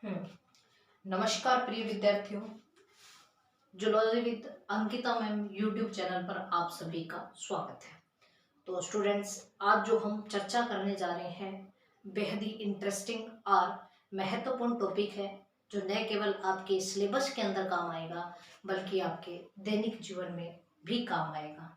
नमस्कार प्रिय विद्यार्थियों। Zoology with Ankita ma'am YouTube channel पर आप सभी का स्वागत है। तो स्टूडेंट्स, आज जो हम चर्चा करने जा रहे हैं बेहद ही इंटरेस्टिंग और महत्वपूर्ण टॉपिक है, जो न केवल आपके सिलेबस के अंदर काम आएगा बल्कि आपके दैनिक जीवन में भी काम आएगा।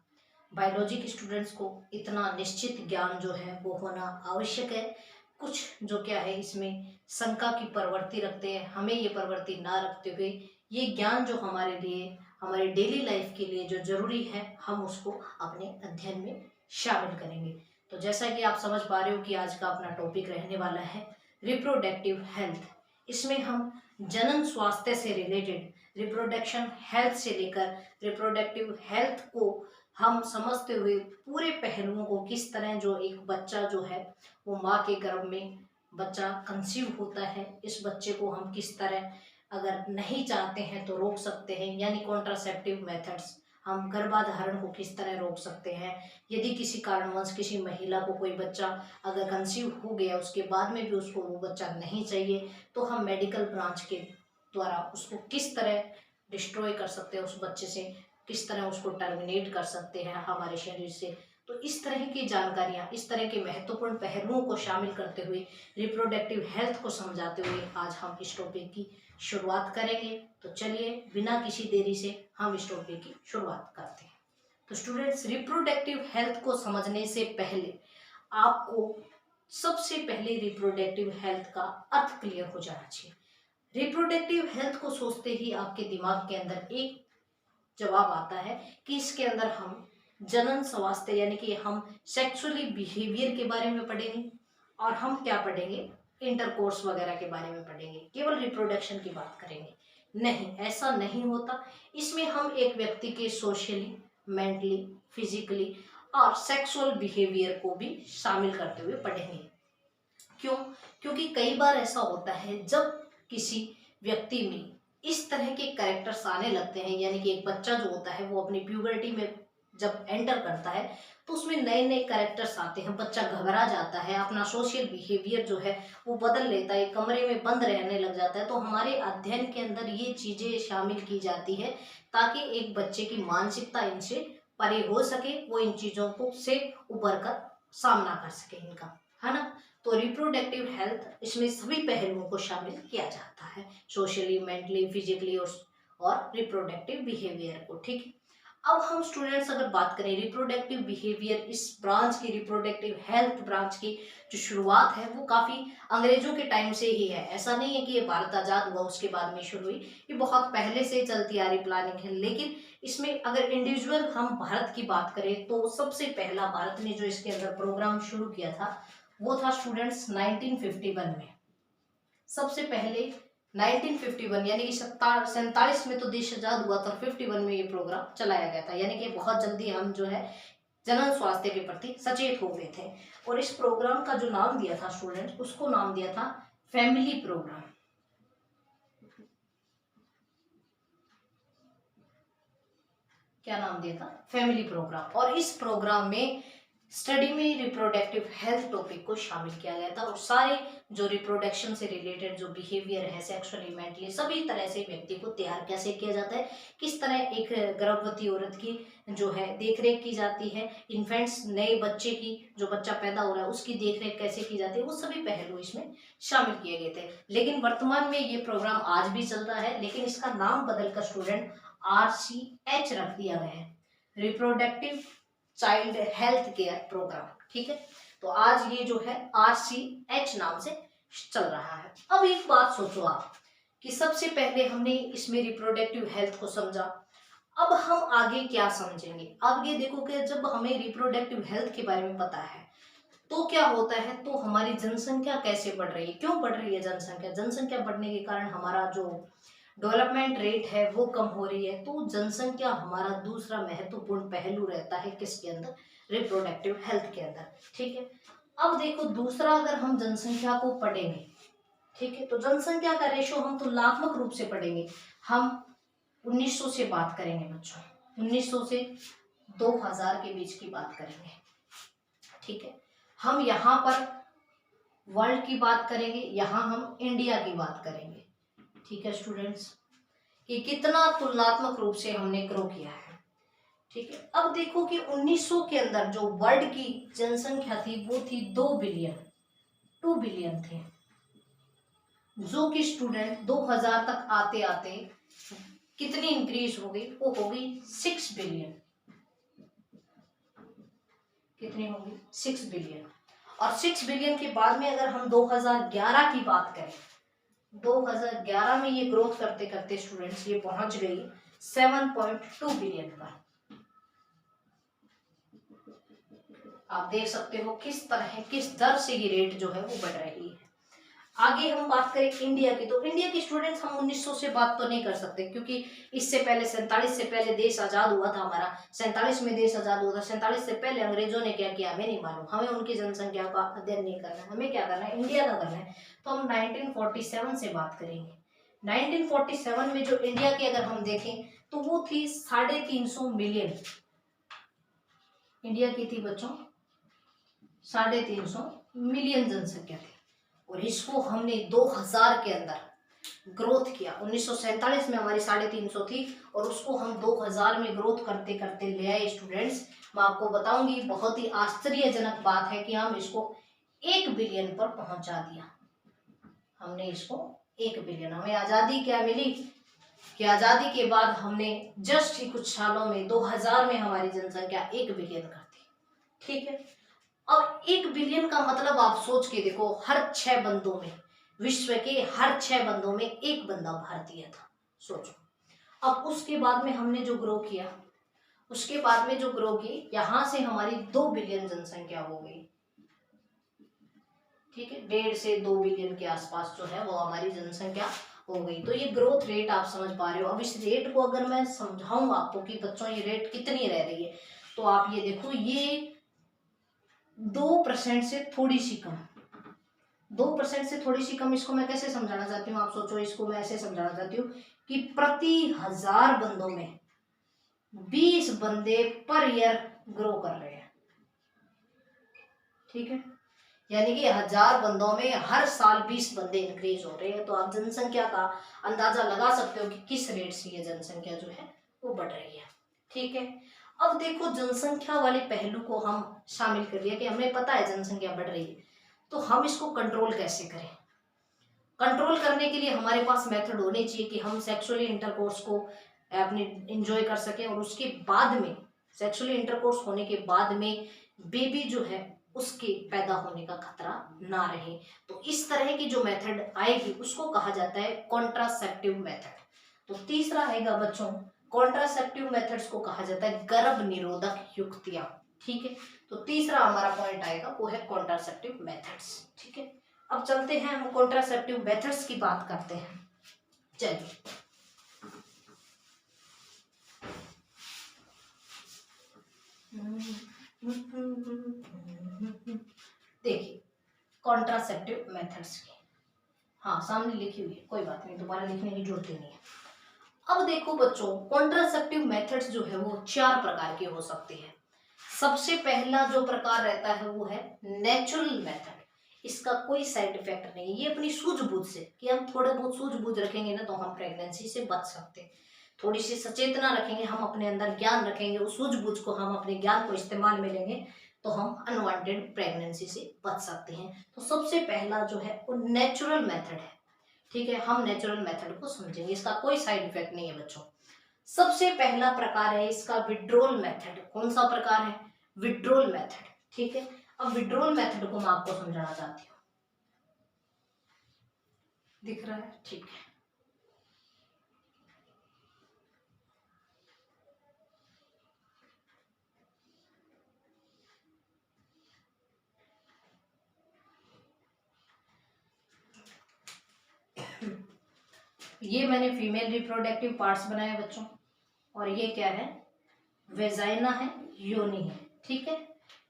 बायोलॉजी के स्टूडेंट्स को इतना निश्चित ज्ञान जो है वो होना आवश्यक है। कुछ जो क्या है इसमें शंका की प्रवृत्ति रखते हैं, हमें ये प्रवृत्ति ना रखते हुए ये ज्ञान जो हमारे लिए, हमारे डेली लाइफ के लिए जो जरूरी है, हम उसको अपने अध्ययन में शामिल करेंगे। तो जैसा कि आप समझ पा रहे हो कि आज का अपना टॉपिक रहने वाला है रिप्रोडक्टिव हेल्थ। इसमें हम जनन स्वास्थ्य से रिलेटेड रिप्रोडक्शन हेल्थ से लेकर रिप्रोडक्टिव हेल्थ को हम समझते हुए पूरे पहलुओं को, किस तरह जो एक बच्चा जो है वो माँ के गर्भ में बच्चा कंसीव होता है, इस बच्चे को हम किस तरह अगर नहीं चाहते हैं तो रोक सकते हैं, यानी कॉन्ट्रासेप्टिव मेथड्स, हम गर्भाधारण को किस तरह रोक सकते हैं। यदि किसी कारणवश किसी महिला को कोई बच्चा अगर कंसीव हो गया, उसके बाद में भी उसको वो बच्चा नहीं चाहिए, तो हम मेडिकल ब्रांच के द्वारा उसको किस तरह डिस्ट्रॉय कर सकते हैं, उस बच्चे से किस तरह उसको टर्मिनेट कर सकते हैं हमारे शरीर से। तो इस तरह की जानकारियां, इस तरह के महत्वपूर्ण पहलुओं को शामिल करते हुए, रिप्रोडक्टिव हेल्थ को समझाते हुए आज हम इस टॉपिक की शुरुआत करेंगे। तो चलिए बिना किसी देरी से हम इस टॉपिक की शुरुआत करते हैं। तो स्टूडेंट्स, रिप्रोडक्टिव हेल्थ को समझने से पहले आपको सबसे पहले रिप्रोडक्टिव हेल्थ का अर्थ क्लियर हो जाना चाहिए। रिप्रोडक्टिव हेल्थ को सोचते ही आपके दिमाग के अंदर एक जवाब आता है कि इसके अंदर हम जनन स्वास्थ्य यानी कि हम सेक्सुअली बिहेवियर के बारे में पढ़ेंगे, और हम क्या पढ़ेंगे, इंटरकोर्स वगैरह के बारे में पढ़ेंगे, केवल रिप्रोडक्शन की बात करेंगे। नहीं, ऐसा नहीं होता। इसमें हम एक व्यक्ति के सोशली, मेंटली, फिजिकली और सेक्सुअल बिहेवियर को भी शामिल करते हुए पढ़ेंगे। क्यों? क्योंकि कई बार ऐसा होता है जब किसी व्यक्ति में इस तरह के कैरेक्टर्स आने लगते हैं, यानी कि एक बच्चा जो होता है वो अपनी प्यूबर्टी में जब एंटर करता है तो उसमें नए नए कैरेक्टर्स आते हैं, बच्चा घबरा जाता है, अपना सोशल बिहेवियर जो है वो बदल लेता है, कमरे में बंद रहने लग जाता है। तो हमारे अध्ययन के अंदर ये चीजें शामिल की जाती है ताकि एक बच्चे की मानसिकता इनसे परे हो सके, वो इन चीजों को से उबर कर सामना कर सके इनका, है ना। तो रिप्रोडक्टिव हेल्थ, इसमें सभी पहलुओं को शामिल किया जाता है, सोशली, मेंटली, फिजिकली और रिप्रोडक्टिव बिहेवियर को। ठीक है, अब हम स्टूडेंट्स अगर बात करें रिप्रोडक्टिव बिहेवियर, इस ब्रांच की, रिप्रोडक्टिव हेल्थ ब्रांच की जो शुरुआत है वो काफी अंग्रेजों के टाइम से ही है। ऐसा नहीं है कि ये भारत आजाद हुआ उसके बाद में शुरू हुई, ये बहुत पहले से चलती आ रही प्लानिंग है। लेकिन इसमें अगर इंडिविजुअल हम भारत की बात करें तो सबसे पहला भारत ने जो इसके अंदर प्रोग्राम शुरू किया था वो था स्टूडेंट्स 1951 में। सबसे पहले 1951 यानी कि 47 में तो देश आजाद हुआ था, 51 में ये प्रोग्राम चलाया गया था, यानी कि बहुत जल्दी हम जो है जनन स्वास्थ्य के प्रति सचेत हो गए थे। और इस प्रोग्राम का जो नाम दिया था स्टूडेंट्स, उसको नाम दिया था फैमिली प्रोग्राम। क्या नाम दिया था? Family program. और इस प्रोग्राम में स्टडी में रिप्रोडक्टिव हेल्थ टॉपिक को शामिल किया गया था, और सारे जो रिप्रोडक्शन से रिलेटेड जो बिहेवियर है, सेक्सुअली, मेंटली, सभी तरह से व्यक्ति को तैयार कैसे किया जाता है, किस तरह एक गर्भवती औरत की जो है देखरेख की जाती है, इन्फेंट्स, नए बच्चे की, जो बच्चा पैदा हो रहा है उसकी देखरेख कैसे की जाती है, वो सभी पहलू इसमें शामिल किए गए थे। लेकिन वर्तमान में ये प्रोग्राम आज भी चल रहा है, लेकिन इसका नाम बदलकर स्टूडेंट RCH रख दिया गया है, reproductive child health care program. ठीक है, तो आज ये जो है RCH नाम से चल रहा है। अब एक बात सोचो आप कि सबसे पहले हमने इसमें रिप्रोडक्टिव हेल्थ को समझा, अब हम आगे क्या समझेंगे। अब ये देखो कि जब हमें रिप्रोडक्टिव हेल्थ के बारे में पता है तो क्या होता है, तो हमारी जनसंख्या कैसे बढ़ रही है, क्यों बढ़ रही है जनसंख्या। जनसंख्या बढ़ने के कारण हमारा जो डेवलपमेंट रेट है वो कम हो रही है। तो जनसंख्या हमारा दूसरा महत्वपूर्ण पहलू रहता है किसके अंदर, रिप्रोडक्टिव हेल्थ के अंदर। ठीक है, अब देखो दूसरा, अगर हम जनसंख्या को पढ़ेंगे, ठीक है, तो जनसंख्या का रेशो हम तुलनात्मक रूप से पढ़ेंगे। हम 1900 से बात करेंगे बच्चों, 1900 से 2000 के बीच की बात करेंगे। ठीक है, हम यहाँ पर वर्ल्ड की बात करेंगे, यहाँ हम इंडिया की बात करेंगे। ठीक है स्टूडेंट्स, कि कितना तुलनात्मक रूप से हमने ग्रो किया है। ठीक है, अब देखो कि 1900 के अंदर जो वर्ल्ड की जनसंख्या थी वो थी 2 बिलियन, 2 बिलियन थे, जो कि स्टूडेंट 2000 तक आते आते कितनी इंक्रीज हो गई, वो हो गई 6 बिलियन। कितनी होगी, 6 बिलियन। और 6 बिलियन के बाद में अगर हम 2011 की बात करें, 2011 में ये ग्रोथ करते करते स्टूडेंट्स ये पहुंच गई 7.2 बिलियन पर। आप देख सकते हो किस तरह, किस दर से ये रेट जो है वो बढ़ रही है। आगे हम बात करें इंडिया की, तो इंडिया की स्टूडेंट्स हम 1900 से बात तो नहीं कर सकते, क्योंकि इससे पहले 47 से पहले देश आजाद हुआ था हमारा, 47 में देश आजाद हुआ था। 47 से पहले अंग्रेजों ने क्या किया हमें नहीं मालूम, हमें उनकी जनसंख्या का अध्ययन नहीं करना है, हमें क्या करना है, इंडिया का करना है। तो हम 1947 से बात करेंगे। 1947 में जो इंडिया की अगर हम देखें तो वो थी 350 मिलियन। इंडिया की थी बच्चों 350 मिलियन जनसंख्या थी, और इसको हमने 2000 के अंदर ग्रोथ किया। 1947 में हमारी 350 थी, और उसको हम 2000 में ग्रोथ करते करते ले आए स्टूडेंट्स। मैं आपको बताऊंगी, बहुत ही आश्चर्यजनक बात है कि हम इसको 1 बिलियन पर पहुंचा दिया। हमने इसको 1 बिलियन, हमें आज़ादी क्या मिली कि आज़ादी के बाद हमने जस्ट ही कुछ सालों में 2000 में हमारी जनसंख्या 1 बिलियन कर दी। ठीक है, अब 1 बिलियन का मतलब आप सोच के देखो, हर 6 बंदों में, विश्व के हर 6 बंदों में एक बंदा भारतीय था, सोचो। अब उसके बाद में हमने जो ग्रो किया, उसके बाद में जो ग्रो की, यहां से हमारी 2 बिलियन जनसंख्या हो गई। ठीक है, 1.5 से 2 बिलियन के आसपास जो है वो हमारी जनसंख्या हो गई। तो ये ग्रोथ रेट आप समझ पा रहे हो। अब इस रेट को अगर मैं समझाऊं आपको कि बच्चों ये रेट कितनी रह रही है, तो आप ये देखो, ये 2% से थोड़ी सी कम, 2% से थोड़ी सी कम। इसको मैं कैसे समझाना चाहती हूँ, आप सोचो, इसको मैं ऐसे समझाना चाहती हूँ कि प्रति 1000 बंदों में 20 बंदे पर ईयर ग्रो कर रहे हैं। ठीक है, यानी कि 1000 बंदों में हर साल 20 बंदे इंक्रीज हो रहे हैं। तो आप जनसंख्या का अंदाजा लगा सकते हो कि किस रेट से ये जनसंख्या जो है वो बढ़ रही है। ठीक है, अब देखो, जनसंख्या वाले पहलू को हम शामिल कर लिया कि हमें पता है जनसंख्या बढ़ रही है, तो हम इसको कंट्रोल कैसे करें। कंट्रोल करने के लिए हमारे पास मेथड होने चाहिए कि हम सेक्सुअली इंटरकोर्स को अपने इंजॉय कर सकें, और उसके बाद में, सेक्सुअली इंटरकोर्स होने के बाद में बेबी जो है उसके पैदा होने का खतरा ना रहे। तो इस तरह की जो मेथड आएगी उसको कहा जाता है कॉन्ट्रासेप्टिव मेथड। तो तीसरा आएगा बच्चों, कॉन्ट्रासेप्टिव मेथड्स को कहा जाता है गर्भ निरोधक युक्तियां। ठीक है, तो तीसरा हमारा पॉइंट आएगा वो है कॉन्ट्रासेप्टिव मेथड्स। ठीक है, अब चलते हैं, हम कॉन्ट्रासेप्टिव मेथड्स की बात करते हैं। चलिए, देखिए कॉन्ट्रासेप्टिव मेथड्स की, हाँ सामने लिखी हुई है, कोई बात नहीं, दोबारा लिखने की जरूरत ही नहीं है। अब देखो बच्चों, कॉन्ट्रासेप्टिव मेथड्स जो है वो 4 प्रकार के हो सकते हैं। सबसे पहला जो प्रकार रहता है वो है नेचुरल मेथड। इसका कोई साइड इफेक्ट नहीं है, ये अपनी सूझबूझ से, कि हम थोड़े बहुत सूझबूझ रखेंगे ना तो हम प्रेगनेंसी से बच सकते हैं। थोड़ी सी सचेतना रखेंगे, हम अपने अंदर ज्ञान रखेंगे, उस सूझबूझ को, हम अपने ज्ञान को इस्तेमाल में लेंगे तो हम अनवांटेड प्रेगनेंसी से बच सकते हैं। तो सबसे पहला जो है वो नेचुरल मेथड है। ठीक है, हम नेचुरल मेथड को समझेंगे, इसका कोई साइड इफेक्ट नहीं है बच्चों। सबसे पहला प्रकार है इसका विड्रोल मेथड। कौन सा प्रकार है, विड्रोल मेथड। ठीक है, अब विड्रोल मेथड को मैं आपको समझाना चाहती हूँ, दिख रहा है, ठीक है। ये मैंने फीमेल रिप्रोडक्टिव पार्ट्स बनाए बच्चों, और ये क्या है, वेजाइना है, योनि है। ठीक है,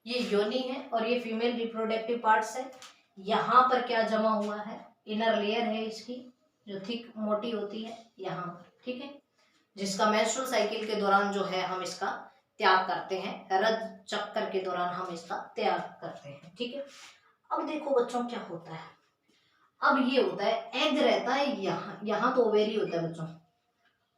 ये योनि है और ये फीमेल रिप्रोडक्टिव पार्ट्स है। यहाँ पर क्या जमा हुआ है, इनर लेयर है इसकी, जो थिक मोटी होती है यहाँ पर। ठीक है, जिसका मेंस्ट्रुअल साइकिल के दौरान जो है हम इसका त्याग करते हैं, रज चक्कर के दौरान हम इसका त्याग करते हैं। ठीक है, अब देखो बच्चों क्या होता है, अब ये होता है एग रहता है यहाँ, यहाँ तो ओवेरी होता है बच्चों,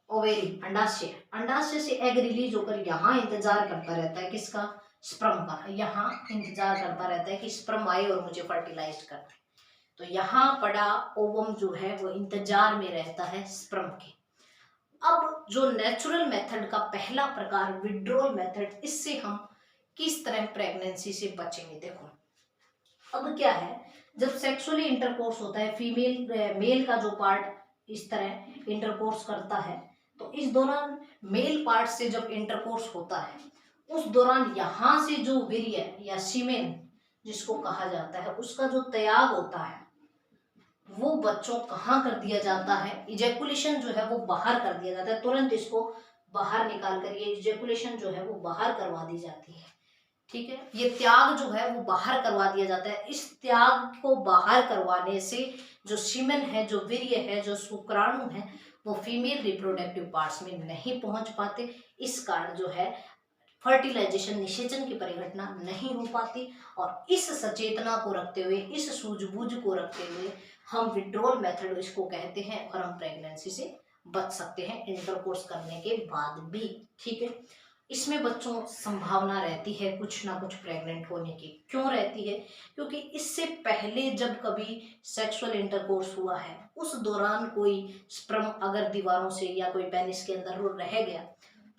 ओवेरी अंडाशय, अंडाशय से एग रिलीज होकर यहाँ इंतजार करता रहता है किसका, स्पर्म का, यहाँ इंतजार करता रहता है कि स्पर्म आए और मुझे फर्टिलाइज कर दे। तो यहाँ पड़ा ओवम जो है वो इंतजार में रहता है स्पर्म के। अब जो नेचुरल मेथड का पहला प्रकार विड्रॉल मेथड, इससे हम किस तरह प्रेगनेंसी से बचेंगे। देखो अब क्या है, जब सेक्सुअली इंटरकोर्स होता है, फीमेल मेल का जो पार्ट इस तरह इंटरकोर्स करता है, तो इस दौरान मेल पार्ट से जब इंटरकोर्स होता है, उस दौरान यहाँ से जो वीर्य या सीमेन जिसको कहा जाता है, उसका जो त्याग होता है वो बच्चों कहाँ कर दिया जाता है, इजेकुलेशन जो है वो बाहर कर दिया जाता है, तुरंत इसको बाहर निकाल कर ये इजेकुलेशन जो है वो बाहर करवा दी जाती है। ठीक है, ये त्याग जो है वो बाहर करवा दिया जाता है। इस त्याग को बाहर करवाने से जो सीमेन है, जो वीर्य है, जो शुक्राणु है, वो फीमेल रिप्रोडक्टिव पार्ट्स में नहीं पहुंच पाते। इस कारण जो है फर्टिलाइजेशन, निषेचन की परिघटना नहीं हो पाती। और इस सचेतना को रखते हुए, इस सूझबूझ को रखते हुए हम विड्रॉल मेथड इसको कहते हैं, और हम प्रेगनेंसी से बच सकते हैं इंटरकोर्स करने के बाद भी। ठीक है, इसमें बच्चों संभावना रहती है कुछ ना कुछ प्रेग्नेंट होने की। क्यों रहती है? क्योंकि इससे पहले जब कभी सेक्सुअल इंटरकोर्स हुआ है, उस दौरान कोई स्पर्म अगर दीवारों से या कोई पेनिस के अंदर रह गया,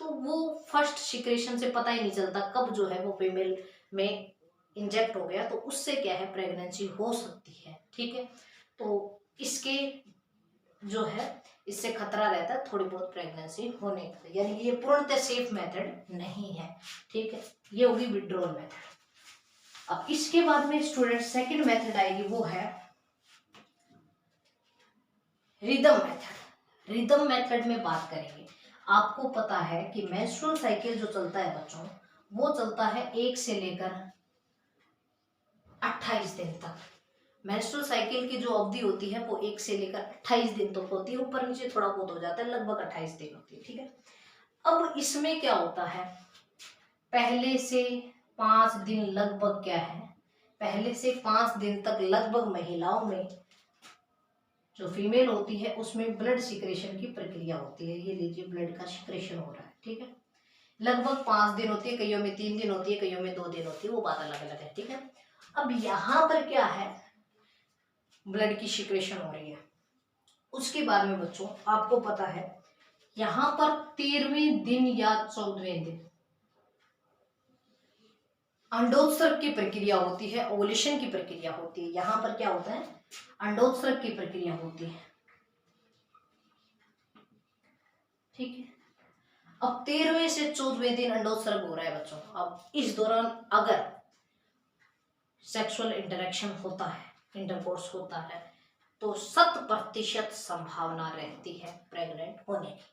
तो वो फर्स्ट सिक्रेशन से पता ही नहीं चलता कब जो है वो फीमेल में इंजेक्ट हो गया, तो उससे क्या है प्रेगनेंसी हो सकती है। ठीक है, तो इसके जो है इससे खतरा रहता है थोड़ी बहुत प्रेगनेंसी होने का, यानी ये पूर्णतः सेफ मेथड नहीं है। ठीक है, ये होगी विड्रॉल मेथड। अब इसके बाद में स्टूडेंट सेकंड मेथड आएगी, वो है रिदम मेथड। रिदम मेथड में बात करेंगे। आपको पता है कि मेंस्ट्रुअल साइकिल जो चलता है बच्चों, वो चलता है 1 से लेकर 28 दिन तक। मेंस्ट्रुअल साइकिल की जो अवधि होती है वो 1 से लेकर 28 दिन तक होती है, ऊपर नीचे थोड़ा बहुत हो जाता है, लगभग 28 दिन होती है। ठीक है, अब इसमें क्या होता है, पहले से 5 दिन लगभग क्या है, पहले से 5 दिन तक लगभग महिलाओं में जो फीमेल होती है उसमें ब्लड सिक्रेशन की प्रक्रिया होती है। ये लीजिए ब्लड का सिक्रेशन हो रहा है। ठीक है, लगभग 5 दिन होती है, कईयों में 3 दिन होती है, कईयों में 2 दिन होती है, वो बात अलग अलग है। ठीक है, अब यहाँ पर क्या है, ब्लड की सिक्रेशन हो रही है। उसके बाद में बच्चों आपको पता है यहाँ पर 13वें दिन या 14वें दिन अंडोत्सर्ग की प्रक्रिया होती है, ओवुलेशन की प्रक्रिया होती है। यहाँ पर क्या होता है, अंडोत्सर्ग की प्रक्रिया होती है। ठीक है, अब 13वें से 14वें दिन अंडोत्सर्ग हो रहा है बच्चों। अब इस दौरान अगर सेक्सुअल इंटरेक्शन होता है, इंटरकोर्स होता है, तो 100% संभावना रहती है प्रेग्नेंट होने की।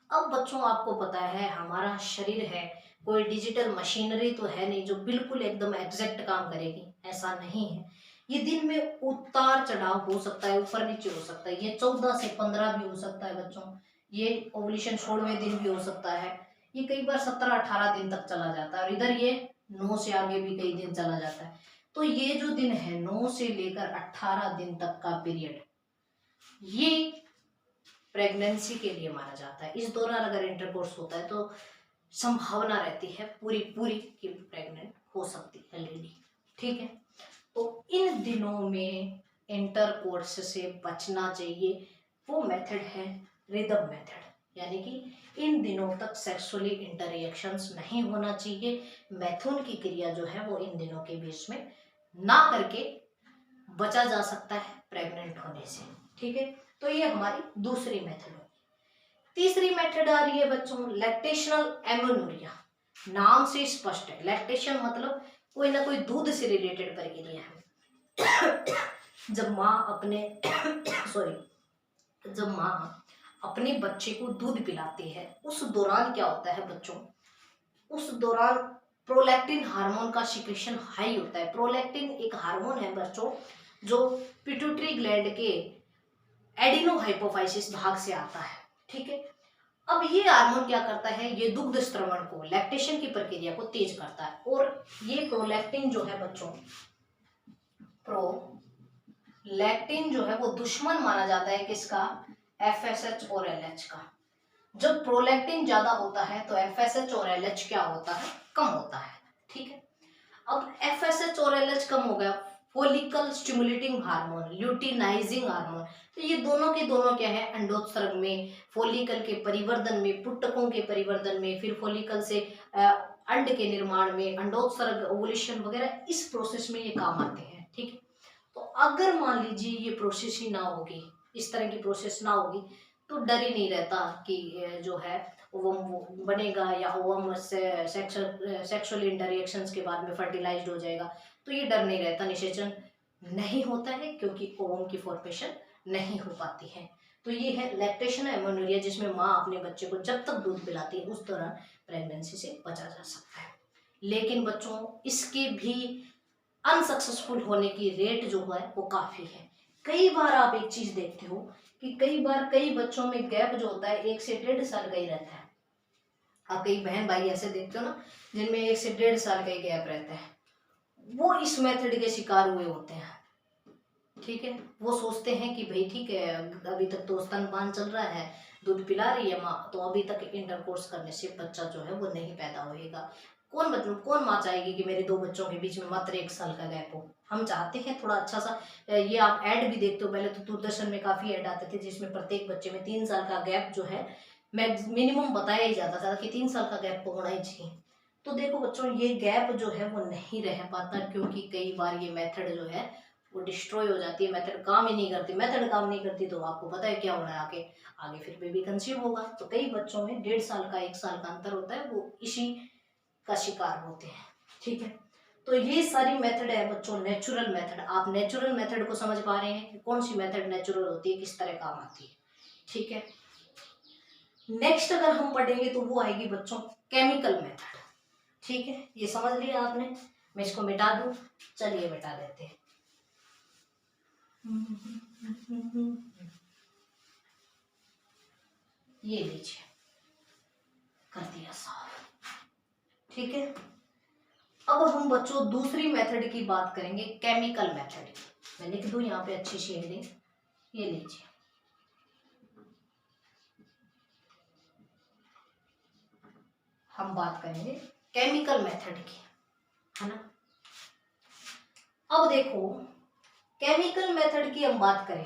अब बच्चों आपको पता है हमारा शरीर है, कोई डिजिटल मशीनरी तो है नहीं जो बिल्कुल एकदम एग्जैक्ट काम करेगी, ऐसा नहीं है। ये दिन में उतार चढ़ाव हो सकता है, ऊपर नीचे हो सकता है। ये 14 से 15 भी हो सकता है बच्चों। ये ओवुलेशन 16वें दिन भी हो सकता है। ये कई बार 17-18 दिन तक चला जाता है, और इधर ये 9 से आगे भी कई दिन चला जाता है। तो ये जो दिन है 9 से लेकर 18 दिन तक का पीरियड, ये प्रेगनेंसी के लिए माना जाता है। इस दौरान अगर इंटरकोर्स होता है तो संभावना रहती है पूरी पूरी कि प्रेग्नेंट हो सकती है लेडी। ठीक है, तो इन दिनों में इंटरकोर्स से बचना चाहिए। वो मेथड है रिदम मेथड, यानी कि इन दिनों तक सेक्सुअली इंटरएक्शंस नहीं होना चाहिए। मैथुन की क्रिया जो है वो इन दिनों के बीच में ना करके बचा जा सकता है प्रेग्नेंट होने से। ठीक है, तो ये हमारी दूसरी मेथड होगी। तीसरी मेथड आ रही है बच्चों लैक्टेशनल एमेनोरिया। नाम से स्पष्ट है, लैक्टेशन मतलब कोई ना कोई दूध से रिलेटेड प्रक्रिया है। जब माँ अपने सॉरी जब माँ अपने बच्चे को दूध पिलाती है, उस दौरान क्या होता है बच्चों, उस दौरान प्रोलैक्टिन हार्मोन का सिक्रेशन हाई होता है। प्रोलैक्टिन एक हार्मोन है बच्चों जो पिट्यूटरी ग्लैंड के एडिनोहाइपोफाइसिस भाग से आता है। ठीक है, अब ये हार्मोन क्या करता है, ये दुग्ध स्त्रवण को, लैक्टेशन की प्रक्रिया को तेज करता है। और ये प्रोलैक्टिन जो है बच्चों, प्रोलैक्टिन जो है वो दुश्मन माना जाता है किसका, एफएसएच और एलएच का। जब प्रोलैक्टिन ज्यादा होता है तो एफएसएच और एलएच क्या होता है, कम होता है। ठीक है, अब एफएसएच और एलएच कम हो गया, follicle stimulating hormone, luteinizing hormone, तो ये दोनों के दोनों क्या है, अंडोत्सर्ग में, फोलिकल के परिवर्धन में, पुट्टकों के परिवर्धन में, फिर फोलिकल से अंड के निर्माण में, अंडोत्सर्ग, ओवुलेशन वगैरह इस प्रोसेस में ये काम आते हैं। ठीक है, तो अगर मान लीजिए ये प्रोसेस ही ना होगी, इस तरह की प्रोसेस ना होगी, तो डर ही नहीं रहता कि जो है ओवम बनेगा या ओवम से सेक्सुअल इंटरेक्शंस के बाद में फर्टिलाइज्ड हो जाएगा, तो ये डर नहीं रहता, निषेचन नहीं होता है क्योंकि ओवम की फॉर्मेशन नहीं हो पाती है। तो ये है लैक्टेशन एमेनोरिया, जिसमें माँ अपने बच्चे को जब तक दूध पिलाती है उस दौरान प्रेगनेंसी से बचा जा सकता है। लेकिन बच्चों इसके भी अनसक्सेसफुल होने की रेट जो है वो काफी है। कई बार आप एक चीज देखते हो कि कई बार कई बच्चों में गैप जो होता है 1 से 1.5 साल का ही रहता है। आप कई बहन भाई ऐसे देखते हो ना जिनमें 1 से 1.5 साल का ही गैप रहता है, वो इस मेथड के शिकार हुए होते हैं। ठीक है, वो सोचते हैं कि भाई ठीक है अभी तक तो स्तनपान चल रहा है, दूध पिला रही है माँ, तो अभी तक इंटरकोर्स करने से बच्चा जो है वो नहीं पैदा होएगा। कौन माँ चाहेगी कि मेरे 2 बच्चों के बीच में मात्र 1 साल का गैप हो। हम चाहते हैं थोड़ा अच्छा सा, ये आप ऐड भी देखते हो, पहले तो दूरदर्शन में काफी ऐड आते थे जिसमें प्रत्येक बच्चे में 3 साल का गैप जो है मिनिमम बताया ही जाता था कि 3 साल का गैप तो होना ही चाहिए। तो देखो बच्चों ये गैप जो है वो नहीं रह पाता, क्योंकि कई बार ये मेथड जो है वो डिस्ट्रॉय हो जाती है, मेथड काम ही नहीं करती। मेथड काम नहीं करती तो आपको पता है क्या होना है, आगे आगे फिर बेबी कंसीव होगा। तो कई बच्चों में 1.5 साल का 1 साल का अंतर होता है, वो इसी का शिकार होते हैं। ठीक है, तो ये सारी मेथड है बच्चों नेचुरल मेथड। आप नेचुरल मेथड को समझ पा रहे हैं कि कौन सी मेथड नेचुरल होती है, किस तरह काम आती है। ठीक है, नेक्स्ट अगर हम पढ़ेंगे तो वो आएगी बच्चों केमिकल मेथड। ठीक है, ये समझ लिया आपने, मैं इसको मिटा दूं, चलिए मिटा देते हैं। ये लीजिए, कर दिया साफ। ठीक है, अब हम बच्चों दूसरी मेथड की बात करेंगे, केमिकल मेथड। मैं लिख दूं यहाँ पे अच्छी शेडिंग, ये लीजिए। हम बात करेंगे केमिकल मेथड की, है ना। अब देखो केमिकल मेथड की हम बात करें,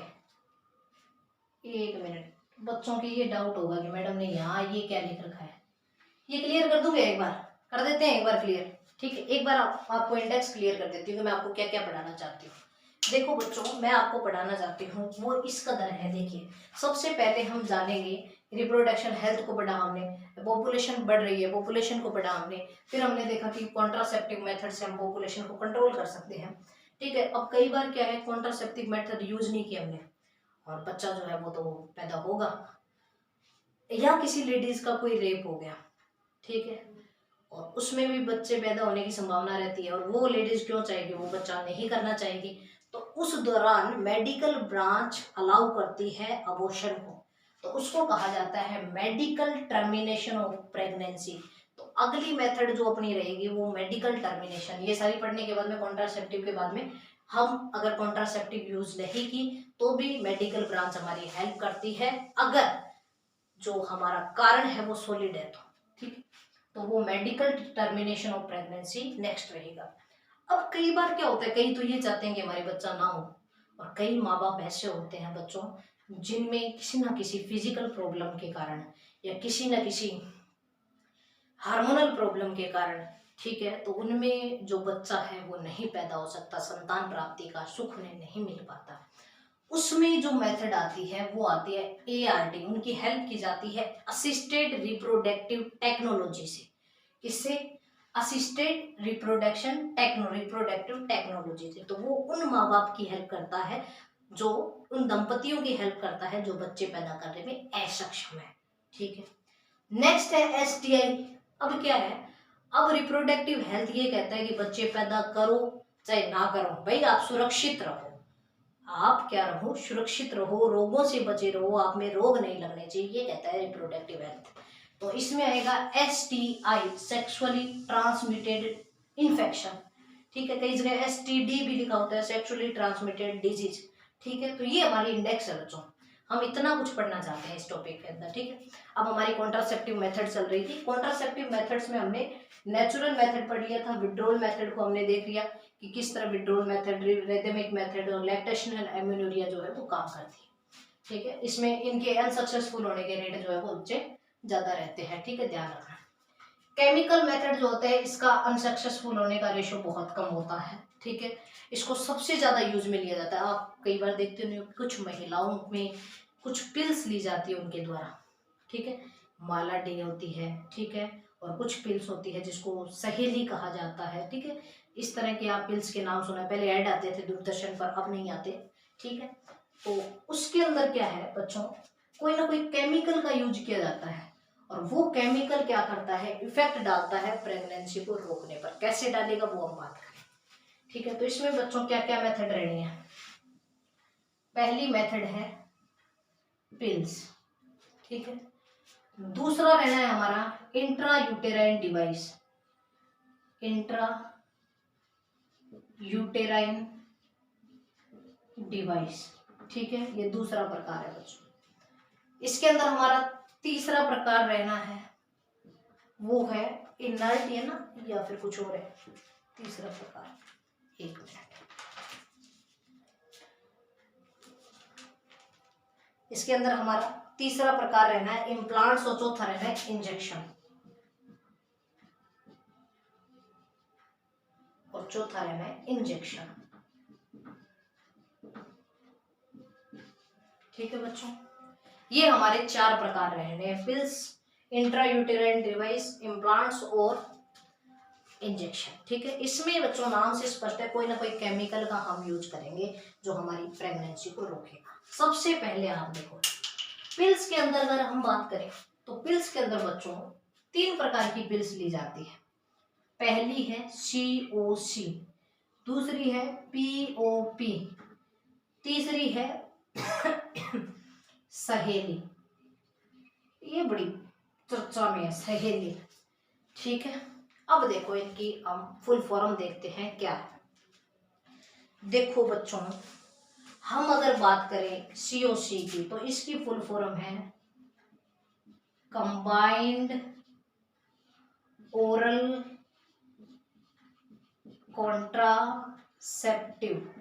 1 मिनट, बच्चों की ये डाउट होगा कि मैडम ने यहाँ ये क्या लिख रखा है, ये क्लियर कर दूंगे, एक बार कर देते हैं, एक बार क्लियर। ठीक है, एक बार आपको इंडेक्स क्लियर कर देती हूँ कि मैं आपको क्या क्या पढ़ाना चाहती हूँ। देखो बच्चों मैं आपको पढ़ाना चाहती हूँ वो इस कदर है। देखिए सबसे पहले हम जानेंगे रिप्रोडक्शन हेल्थ को पढ़ा हमने, पॉपुलेशन बढ़ रही है पॉपुलेशन को पढ़ा हमने, फिर हमने देखा कि कॉन्ट्रासेप्टिव मेथड से हम पॉपुलेशन को कंट्रोल कर सकते हैं। ठीक है, अब कई बार क्या है कॉन्ट्रासेप्टिव मेथड यूज नहीं किया हमने और बच्चा जो है वो तो पैदा होगा, या किसी लेडीज का कोई रेप हो गया, ठीक है, और उसमें भी बच्चे पैदा होने की संभावना रहती है, और वो लेडीज क्यों चाहेगी, वो बच्चा नहीं करना चाहेगी, तो उस दौरान मेडिकल ब्रांच अलाउ करती है अबॉर्शन को, तो उसको कहा जाता है मेडिकल टर्मिनेशन ऑफ प्रेगनेंसी। तो अगली मेथड जो अपनी रहेगी वो मेडिकल टर्मिनेशन। ये सारी पढ़ने के बाद में कॉन्ट्रासेप्टिव के बाद में हम अगर कॉन्ट्रासेप्टिव यूज नहीं की तो भी मेडिकल ब्रांच हमारी हेल्प करती है, अगर जो हमारा कारण है वो सॉलिड है तो। ठीक, तो वो medical termination of pregnancy next रहेगा। अब कई बार क्या होता है, कई तो ये चाहते हैं कि हमारे बच्चा ना हो, और कई माँ बाप ऐसे होते हैं बच्चों जिनमें किसी ना किसी फिजिकल प्रॉब्लम के कारण या किसी ना किसी हार्मोनल प्रॉब्लम के कारण, ठीक है, तो उनमें जो बच्चा है वो नहीं पैदा हो सकता, संतान प्राप्ति का सुख उन्हें नहीं मिल पाता। उसमें जो मेथड आती है वो आती है ART, उनकी हेल्प की जाती है असिस्टेड रिप्रोडक्टिव टेक्नोलॉजी से। किससे? असिस्टेड रिप्रोडक्टिव टेक्नोलॉजी से। तो वो उन माँ बाप की हेल्प करता है, जो उन दंपतियों की हेल्प करता है जो बच्चे पैदा करने में असक्षम है। ठीक है, नेक्स्ट है STI। अब क्या है, अब रिप्रोडक्टिव हेल्थ ये कहता है कि बच्चे पैदा करो चाहे ना करो, भाई आप सुरक्षित रहो, आप क्या रहो, सुरक्षित रहो, रोगों से बचे रहो, आप में रोग नहीं लगने चाहिए, ये कहता है रिप्रोडक्टिव हेल्थ। तो इसमें आएगा STI, सेक्सुअली ट्रांसमिटेड इन्फेक्शन, ठीक है, कई जगह STD भी लिखा होता है, सेक्सुअली ट्रांसमिटेड डिजीज। ठीक है, तो ये हमारी इंडेक्स है बच्चों, हम इतना कुछ पढ़ना चाहते हैं इस टॉपिक के अंदर। ठीक है, अब हमारी कॉन्ट्रासेप्टिव मेथड चल रही थी। कॉन्ट्रासेप्टिव मेथड्स में हमने नेचुरल मेथड पढ़ लिया था, विड्रोल मेथड को हमने देख लिया कि किस तरह विड्रोल मेथड, रिदमिक मेथड और लैक्टेशनल एमेनोरिया जो है वो काम करती है। ठीक है, इसमें इनके अनसक्सेसफुल होने के रेट जो है वो ऊंचे ज्यादा रहते हैं। ठीक है, ध्यान रखना। केमिकल मेथड जो होता है इसका अनसक्सेसफुल होने का रेशो बहुत कम होता है। ठीक है, इसको सबसे ज्यादा यूज में लिया जाता है। आप कई बार देखते हो कुछ महिलाओं में कुछ पिल्स ली जाती है उनके द्वारा। ठीक है, माला डी होती है। ठीक है, और कुछ पिल्स होती है जिसको सहेली कहा जाता है। ठीक है, इस तरह के आप पिल्स के नाम सुना, पहले ऐड आते थे दूरदर्शन पर, अब नहीं आते। ठीक है, तो उसके अंदर क्या है बच्चों, कोई ना कोई केमिकल का यूज किया जाता है, और वो केमिकल क्या करता है, इफेक्ट डालता है प्रेगनेंसी को रोकने पर। कैसे डालेगा वो हम बात करें। ठीक है, तो इसमें बच्चों क्या क्या मेथड रहनी है। पहली मेथड है पिल्स। ठीक है, दूसरा रहना है हमारा intra uterine device. Intra uterine device. ठीक है, ये दूसरा प्रकार है बच्चों। इसके अंदर हमारा तीसरा प्रकार रहना है, वो है इनर्ट, है ना, या फिर कुछ और है तीसरा प्रकार। एक मिनट, इसके अंदर हमारा तीसरा प्रकार रहना है इम्प्लांट्स, और चौथा रहना है इंजेक्शन, और चौथा रहना है इंजेक्शन। ठीक है बच्चों, ये हमारे चार प्रकार रहने हैं, पिल्स, इंट्रायूटेराइन डिवाइस, इम्प्लांट्स और इंजेक्शन। ठीक है, इसमें बच्चों नाम से स्पष्ट है कोई ना कोई केमिकल का हम यूज करेंगे जो हमारी प्रेगनेंसी को रोकेगा। सबसे पहले आप देखो पिल्स के अंदर अगर हम बात करें तो पिल्स के अंदर बच्चों तीन प्रकार की पिल्स ली जाती है। पहली है COC, दूसरी है POP, तीसरी है सहेली। ये बड़ी चर्चा में है सहेली। ठीक है, अब देखो इनकी हम फुल फॉर्म देखते हैं क्या है। देखो बच्चों, हम अगर बात करें COC की तो इसकी फुल फॉर्म है कंबाइंड ओरल कॉन्ट्रासेप्टिव।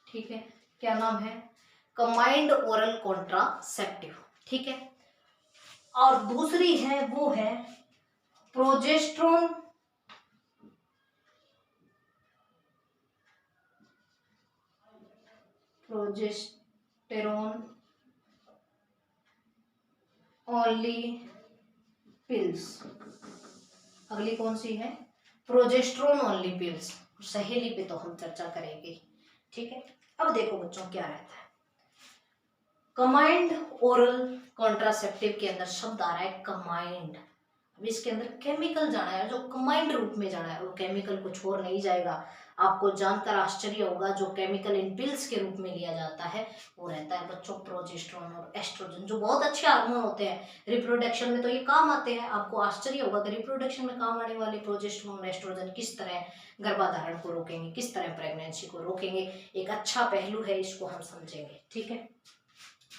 ठीक है, क्या नाम है, कंबाइंड ओरल कॉन्ट्रासेप्टिव। ठीक है, और दूसरी है वो है प्रोजेस्ट्रोन प्रोजेस्टेरोन ओनली पिल्स। अगली कौन सी है, प्रोजेस्ट्रोन ओनली पिल्स। सहेली पे तो हम चर्चा करेंगे। ठीक है, अब देखो बच्चों क्या रहता है कंबाइंड ओरल कॉन्ट्रासेप्टिव के अंदर शब्द आ रहा है कंबाइंड। अब इसके अंदर केमिकल जाना है, जो कंबाइंड रूप में जाना है, वो केमिकल कुछ और नहीं जाएगा। आपको जानकर आश्चर्य होगा जो केमिकल इन पिल्स के रूप में लिया जाता है वो रहता है बच्चों प्रोजेस्टेरोन और एस्ट्रोजन, जो बहुत अच्छे हार्मोन होते हैं। रिप्रोडक्शन में तो ये काम आते हैं। आपको आश्चर्य होगा कि रिप्रोडक्शन में काम आने वाले प्रोजेस्टेरोन और एस्ट्रोजन किस तरह गर्भाधारण को रोकेंगे, किस तरह प्रेगनेंसी को रोकेंगे। एक अच्छा पहलू है, इसको हम समझेंगे। ठीक है,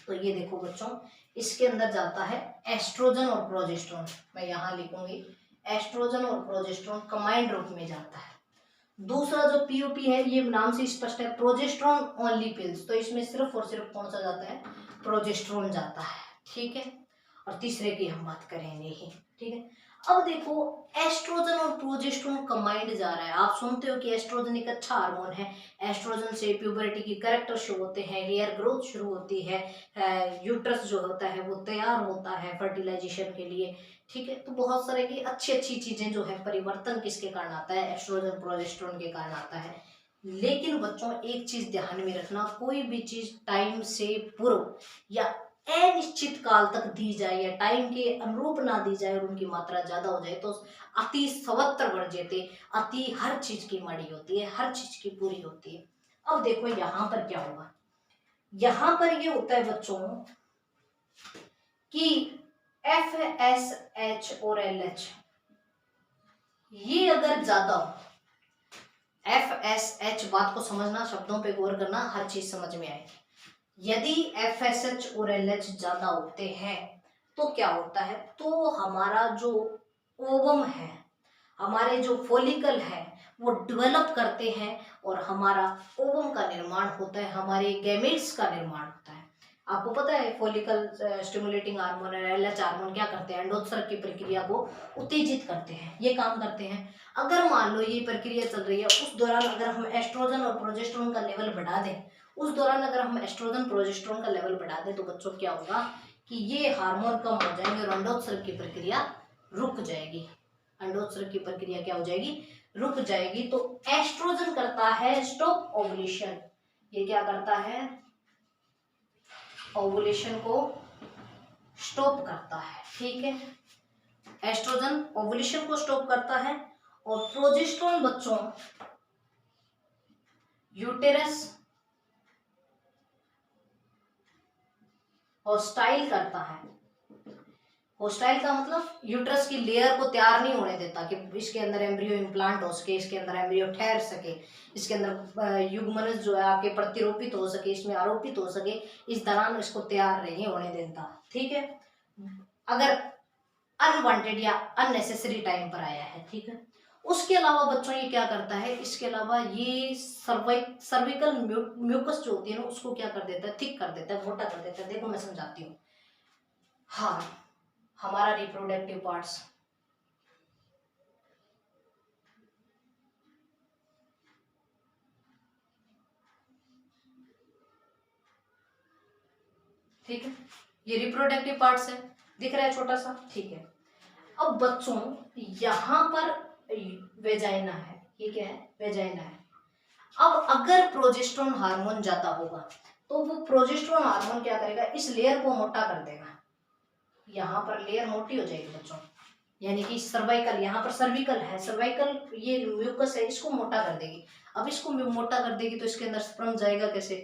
तो ये देखो बच्चों, इसके अंदर जाता है एस्ट्रोजन और प्रोजेस्टेरोन। मैं यहाँ लिखूंगी एस्ट्रोजन और प्रोजेस्टेरोन कंबाइंड रूप में जाता है। दूसरा जो POP है, ये नाम से स्पष्ट है प्रोजेस्टेरोन ओनली पिल्स, तो इसमें सिर्फ और सिर्फ कौन सा जाता है, प्रोजेस्टेरोन जाता है। ठीक है, और तीसरे की हम बात करेंगे ही। ठीक है, अब देखो एस्ट्रोजन और प्रोजेस्टेरोन कंबाइंड जा रहा है। आप सुनते हो कि एस्ट्रोजन एक अच्छा हार्मोन है, एस्ट्रोजन से प्यूबर्टी की कैरेक्टर शुरू होते हैं, हेयर ग्रोथ शुरू होती है, यूट्रस जो होता है वो तैयार होता है फर्टिलाइजेशन के लिए। ठीक है, तो बहुत सारे की अच्छी अच्छी चीजें जो है, परिवर्तन किसके कारण आता है, एस्ट्रोजन प्रोजेस्टेरोन के कारण आता है। लेकिन बच्चों एक चीज ध्यान में रखना, कोई भी चीज टाइम से पूर्व या अनिश्चित काल तक दी जाए या टाइम के अनुरूप ना दी जाए और उनकी मात्रा ज्यादा हो जाए तो अति सर्वत्र वर्ज्यते, अति हर चीज की मड़ी होती है, हर चीज की पूरी होती है। अब देखो यहाँ पर क्या होगा, यहाँ पर ये होता है बच्चों कि FSH और LH ये अगर ज्यादा हो FSH, बात को समझना, शब्दों पे गौर करना, हर चीज समझ में आएगी। यदि FSH और LH ज्यादा होते हैं तो क्या होता है, तो हमारा जो ओवम है, हमारे जो फॉलिकल है वो डेवलप करते हैं और हमारा ओवम का निर्माण होता है, हमारे गैमेट्स का निर्माण होता है। आपको पता है फॉलिकल स्टिमुलेटिंग हार्मोन और LH हार्मोन क्या करते हैं, अंडोत्सर्ग की प्रक्रिया को उत्तेजित करते हैं, ये काम करते हैं। अगर मान लो ये प्रक्रिया चल रही है, उस दौरान अगर हम एस्ट्रोजन और प्रोजेस्टेरोन का लेवल बढ़ा दें, उस दौरान अगर हम एस्ट्रोजन प्रोजेस्टेरोन का लेवल बढ़ा दें तो बच्चों क्या होगा कि ये हार्मोन कम हो जाएंगे और अंडोत्सर्ग की प्रक्रिया रुक जाएगी। अंडोत्सर्ग की प्रक्रिया क्या हो जाएगी, रुक जाएगी। तो एस्ट्रोजन करता है स्टॉप ओवुलेशन, ये क्या करता है, ओवुलेशन को स्टॉप करता है। ठीक है, एस्ट्रोजन ओवुलेशन को स्टॉप करता है और प्रोजेस्टेरोन बच्चों यूटेरस होस्टाइल करता है। होस्टाइल का मतलब यूट्रस की लेयर को तैयार नहीं होने देता कि इसके अंदर एम्ब्रियो इम्प्लांट हो सके, इसके अंदर एम्ब्रियो ठहर सके, इसके अंदर युग्मनज जो है आपके प्रतिरोपित हो सके, इसमें आरोपित हो सके, इस दौरान इसको तैयार नहीं होने देता। ठीक है, अगर अनवांटेड या अननेसेसरी टाइम पर आया है। ठीक है, उसके अलावा बच्चों ये क्या करता है, इसके अलावा ये सर्विकल म्यूकस जो होती है ना उसको क्या कर देता है, थिक कर देता है, मोटा कर देता है। देखो मैं समझाती हूँ। हाँ, हमारा रिप्रोडक्टिव पार्ट्स, ठीक है, ये रिप्रोडक्टिव पार्ट्स है, दिख रहा है छोटा सा। ठीक है, अब बच्चों यहां पर वेजाइना है, ये क्या है, वेजाइना है। अब अगर प्रोजेस्टेरोन हार्मोन ज्यादा होगा तो वो प्रोजेस्टेरोन हार्मोन क्या करेगा, इस लेयर को मोटा कर देगा, यहाँ पर लेयर मोटी हो जाएगी बच्चों, यानी कि सर्वाइकल, यहाँ पर सर्विकल है, सर्वाइकल ये म्यूकस है, इसको मोटा कर देगी। अब इसको मोटा कर देगी तो इसके अंदर स्पर्म जाएगा कैसे,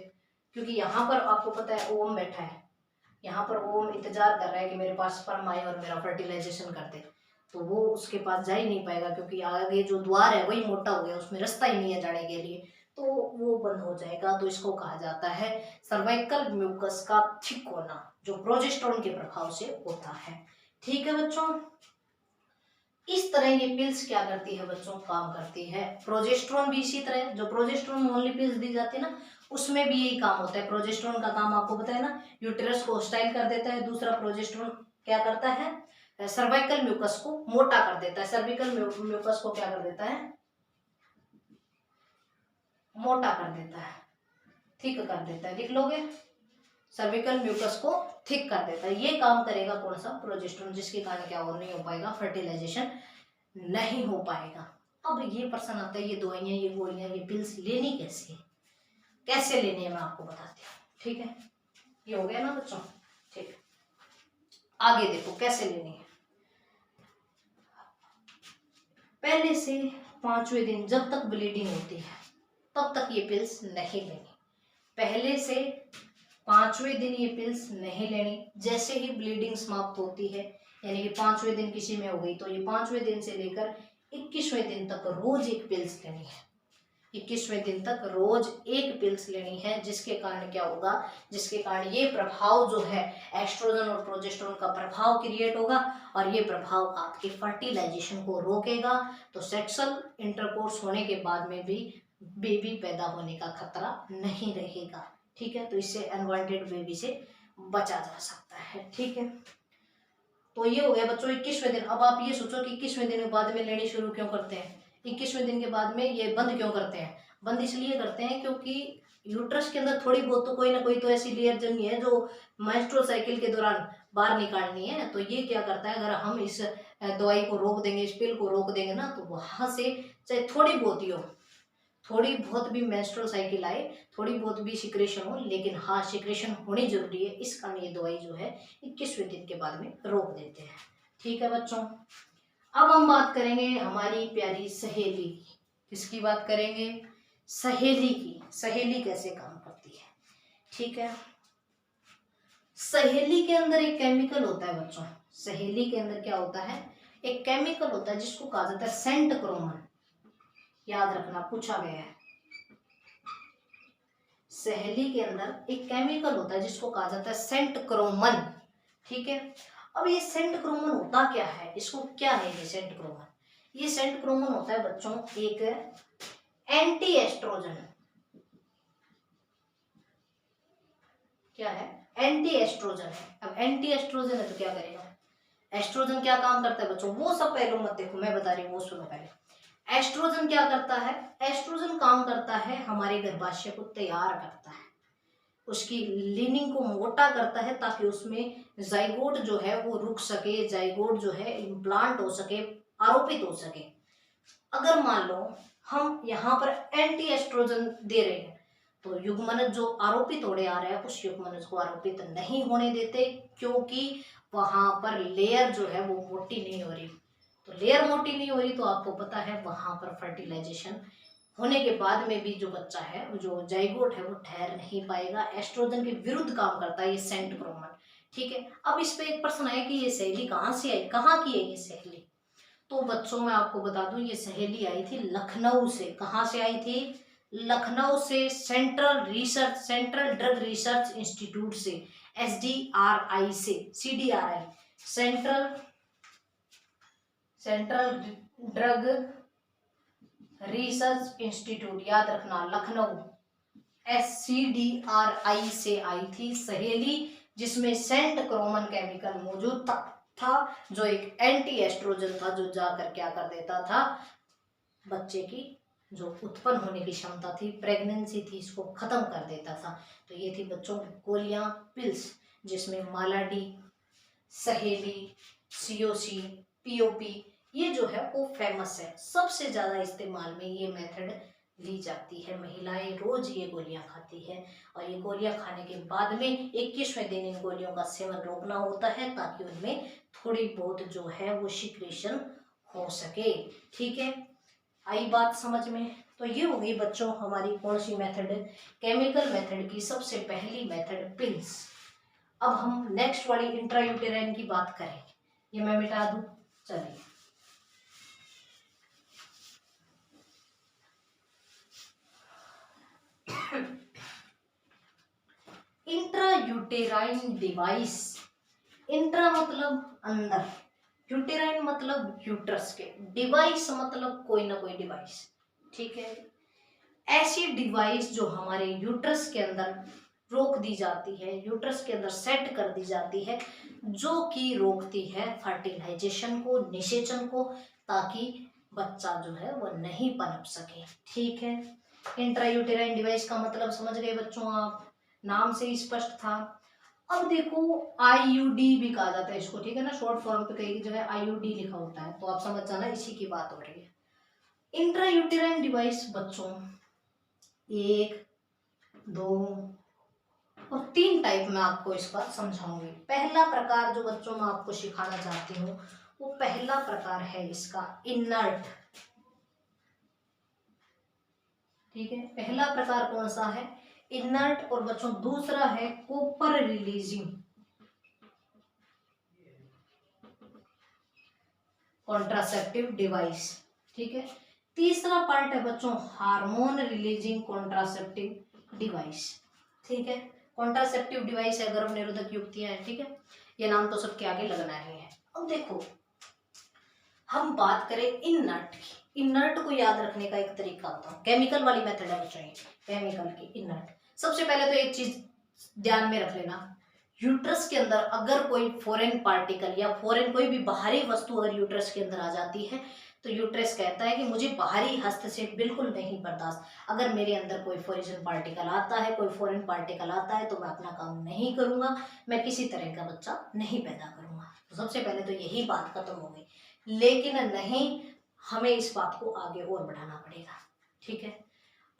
क्योंकि यहाँ पर आपको पता है ओवम बैठा है, यहाँ पर ओवम इंतजार कर रहा है कि मेरे पास स्पर्म आए और मेरा फर्टिलाइजेशन कर दे, तो वो उसके पास जा ही नहीं पाएगा क्योंकि आगे जो द्वार है वही मोटा हो गया, उसमें रास्ता ही नहीं है जाने के लिए, तो वो बंद हो जाएगा। तो इसको कहा जाता है सर्वाइकल म्यूकस का थिक होना, जो प्रोजेस्टेरोन के प्रभाव से होता है। ठीक है बच्चों, इस तरह ये पिल्स क्या करती है बच्चों, काम करती है। प्रोजेस्टेरोन भी इसी तरह, जो प्रोजेस्टेरोन ओनली पिल्स दी जाती है ना, उसमें भी यही काम होता है। प्रोजेस्टेरोन का काम आपको पता है ना, यूटेरस को होस्टाइल कर देता है। दूसरा प्रोजेस्टेरोन क्या करता है, सर्वाइकल म्यूकस को मोटा कर देता है, सर्विकल म्यूकस को क्या कर देता है, मोटा कर देता है, थिक कर देता है। लिख लोगे, सर्विकल म्यूकस को थिक कर देता है। ये काम करेगा कौन सा, प्रोजेस्टेरोन, जिसके कारण क्या और नहीं हो पाएगा, फर्टिलाइजेशन नहीं हो पाएगा। अब ये प्रश्न आता है, ये दवाइयाँ, ये गोलियां, ये पिल्स लेनी कैसे है, कैसे लेनी है, मैं आपको बताती हूँ। ठीक है, ये हो गया ना बच्चों। ठीक, आगे देखो कैसे लेनी है। पहले से 5वें दिन जब तक ब्लीडिंग होती है तब तक ये पिल्स नहीं लेनी। पहले से 5वें दिन ये पिल्स नहीं लेनी। जैसे ही ब्लीडिंग समाप्त होती है, यानी कि 5वें दिन किसी में हो गई, तो ये 5वें दिन से लेकर 21वें दिन तक रोज एक पिल्स लेनी है। 21वें दिन तक रोज एक पिल्स लेनी है, जिसके कारण क्या होगा, जिसके कारण ये प्रभाव जो है एस्ट्रोजन और प्रोजेस्टेरोन का प्रभाव क्रिएट होगा और ये प्रभाव आपके फर्टिलाइजेशन को रोकेगा। तो सेक्सुअल इंटरकोर्स होने के बाद में भी बेबी पैदा होने का खतरा नहीं रहेगा। ठीक है, तो इससे अनवांटेड बेबी से बचा जा सकता है। ठीक है, तो ये हो गया बच्चों 21वें दिन। अब आप ये सोचो कि 21वें दिन के बाद में लेनी शुरू क्यों करते हैं, 21वें दिन के बाद में ये बंद क्यों करते हैं। बंद इसलिए करते हैं क्योंकि यूट्रस के अंदर थोड़ी बहुत तो कोई ना कोई तो ऐसी लेयर जमी है जो मेंस्ट्रुअल साइकिल के दौरान बाहर निकालनी है। तो ये क्या करता है, अगर हम इस दवाई को रोक देंगे, इस पिल को रोक देंगे ना, तो वहां से चाहे थोड़ी बहुत ही हो, थोड़ी बहुत भी मेंस्ट्रुअल साइकिल आए, थोड़ी बहुत भी सिक्रेशन हो, लेकिन हाँ सिक्रेशन होनी जरूरी है, इस कारण ये दवाई जो है 21वें दिन के बाद में रोक देते हैं। ठीक है बच्चों, अब हम बात करेंगे हमारी प्यारी सहेली की। किसकी बात करेंगे, सहेली की। सहेली कैसे काम करती है। ठीक है, सहेली के अंदर एक केमिकल होता है बच्चों। सहेली के अंदर क्या होता है, एक केमिकल होता है जिसको कहा जाता है सेंट क्रोमन। याद रखना, पूछा गया है। सहेली के अंदर एक केमिकल होता है जिसको कहा जाता है सेंट क्रोमन। ठीक है, अब ये सेंट क्रोमन होता क्या है, इसको क्या है ये सेंट क्रोमन? ये सेंट क्रोमन होता है बच्चों एक एंटी एस्ट्रोजन। क्या है? एंटी एस्ट्रोजन है। अब एंटी एस्ट्रोजन है तो क्या करेगा? एस्ट्रोजन क्या काम करता है बच्चों? वो सब पहलू मत देखो, मैं बता रही हूँ, वो सुनो पहले। एस्ट्रोजन क्या करता है? एस्ट्रोजन काम करता है हमारे गर्भाशय को तैयार करता है, उसकी लिनिंग को मोटा करता है ताकि उसमें जाइगोट जो है वो रुक सके, जाइगोट जो है इम्प्लांट हो सके, आरोपित हो सके। अगर मान लो हम यहाँ पर एंटी एस्ट्रोजन दे रहे हैं तो युग्मनज जो आरोपित होने आ रहा है उस युग्मनज को आरोपित नहीं होने देते, क्योंकि वहां पर लेयर जो है वो मोटी नहीं हो रही। तो लेयर मोटी नहीं हो रही तो आपको पता है वहां पर फर्टिलाइजेशन होने के बाद में भी जो बच्चा है, जो जाइगोट है, वो ठहर नहीं पाएगा। एस्ट्रोजन के विरुद्ध काम करता है ये सेंट क्रोमन। ठीक है, अब इस पे एक प्रश्न है कि ये सहेली कहाँ से आई, कहाँ की है ये सहेली? तो बच्चों मैं आपको बता दूं ये सहेली आई थी लखनऊ से। कहाँ से आई थी? लखनऊ से, सेंट्रल ड्रग रिसर्च इंस्टीट्यूट से, SDRI से, CDRI, central drug research institute, याद रखना, लखनऊ, SCDRI से आई थी सहेली, जिसमें सेंट क्रोमन केमिकल मौजूद था जो एक एंटी एस्ट्रोजन था, जो जाकर क्या कर देता था, बच्चे की जो उत्पन्न होने की क्षमता थी, प्रेगनेंसी थी, इसको खत्म कर देता था। तो ये थी बच्चों गोलियां, पिल्स, जिसमें मालाडी, सहेली, COC, POP, ये जो है वो फेमस है। सबसे ज्यादा इस्तेमाल में ये मेथड ली जाती है। महिलाएं रोज ये गोलियां खाती है और ये गोलियां खाने के बाद में 21वें दिन इन गोलियों का सेवन रोकना होता है ताकि उनमें थोड़ी बहुत जो है वो सिक्रेशन हो सके। ठीक है, आई बात समझ में? तो ये हो गई बच्चों हमारी कौन सी मेथड? केमिकल मेथड की सबसे पहली मेथड पिल्स। अब हम नेक्स्ट वाली इंट्रायूटेराइन की बात करें। ये मैं मिटा दूं, चलिए। Intrauterine device. इंट्रा मतलब अंदर, यूटेराइन मतलब यूट्रस के, डिवाइस मतलब कोई ना कोई डिवाइस। ठीक है, ऐसी डिवाइस जो हमारे यूट्रस के अंदर रोक दी जाती है, यूट्रस के अंदर सेट कर दी जाती है, जो कि रोकती है फर्टिलाइजेशन को, निषेचन को, ताकि बच्चा जो है वो नहीं पनप सके। ठीक है, इंट्रायूटेराइन डिवाइस का मतलब समझ गए बच्चों आप? नाम से ही स्पष्ट था। अब देखो IUD भी कहा जाता है इसको, ठीक है ना, शॉर्ट फॉर्म पे कई जगह IUD लिखा होता है, तो आप समझ जाना इसी की बात हो रही है। इंट्रायूटेराइन डिवाइस बच्चों 1, 2 और 3 टाइप में आपको इसका समझाऊंगी। पहला प्रकार जो बच्चों मैं आपको सिखाना चाहती हूँ वो पहला प्रकार है इसका इनर्ट। ठीक है, पहला प्रकार कौन सा है? इनर्ट। और बच्चों दूसरा है कॉपर रिलीजिंग कॉन्ट्रासेप्टिव डिवाइस। ठीक है, तीसरा पार्ट है बच्चों हार्मोन रिलीजिंग कॉन्ट्रासेप्टिव डिवाइस। ठीक है, कॉन्ट्रासेप्टिव डिवाइस है गर्भ निरोधक युक्तियां हैं। ठीक है, ये नाम तो सबके आगे लगना ही है। अब देखो हम बात करें इनर्ट की। इनर्ट को याद रखने का एक तरीका होता है, केमिकल वाली मेथड है बच्चों, केमिकल की इनर्ट। सबसे पहले तो एक चीज ध्यान में रख लेना, यूट्रस के अंदर अगर कोई फॉरेन पार्टिकल या फॉरेन कोई भी बाहरी वस्तु अगर यूट्रस के अंदर आ जाती है तो यूट्रस कहता है कि मुझे बाहरी हस्तक्षेप बिल्कुल नहीं बर्दाश्त। अगर मेरे अंदर कोई फॉरेन पार्टिकल आता है, कोई फॉरेन पार्टिकल आता है तो मैं अपना काम नहीं करूंगा, मैं किसी तरह का बच्चा नहीं पैदा करूंगा। तो सबसे पहले तो यही बात खत्म हो गई, लेकिन नहीं, हमें इस बात को आगे और बढ़ाना पड़ेगा। ठीक है,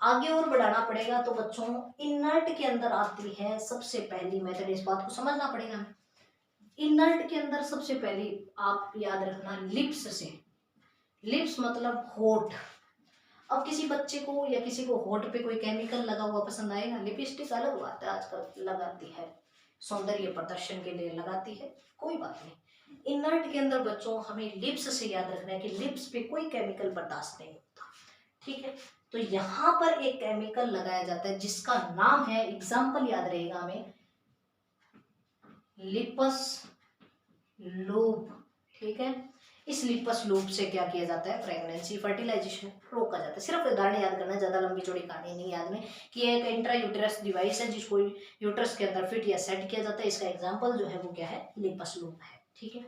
आगे और बढ़ाना पड़ेगा। तो बच्चों इनर्ट के अंदर आती है सबसे पहली मेथड, इस बात को समझना पड़ेगा। इनर्ट के अंदर सबसे पहली आप याद रखना लिप्स से। लिप्स मतलब होठ। अब किसी बच्चे को या किसी को होठ पे कोई केमिकल लगा हुआ पसंद आएगा? लिपस्टिक अलग हुआ है आजकल लगाती है, सौंदर्य प्रदर्शन के लिए लगाती है, कोई बात नहीं। इनर्ट के अंदर बच्चों हमें लिप्स से याद रखना है कि लिप्स पे कोई केमिकल बर्दाश्त नहीं होता। ठीक है। तो यहाँ पर एक केमिकल लगाया जाता है जिसका नाम है, एग्जाम्पल याद रहेगा हमें, लिपस लूप। ठीक है। इस लिपस लूप से क्या किया जाता है, प्रेगनेंसी फर्टिलाइजेशन रोका जाता है। सिर्फ उदाहरण याद करना, ज्यादा लंबी चौड़ी कहानी नहीं याद में, कि एक इंट्रा यूटेरस डिवाइस है जिसको यूटरस के अंदर फिट या सेट किया जाता है। इसका एग्जाम्पल जो है वो क्या है, लिपस लूप है। ठीक है।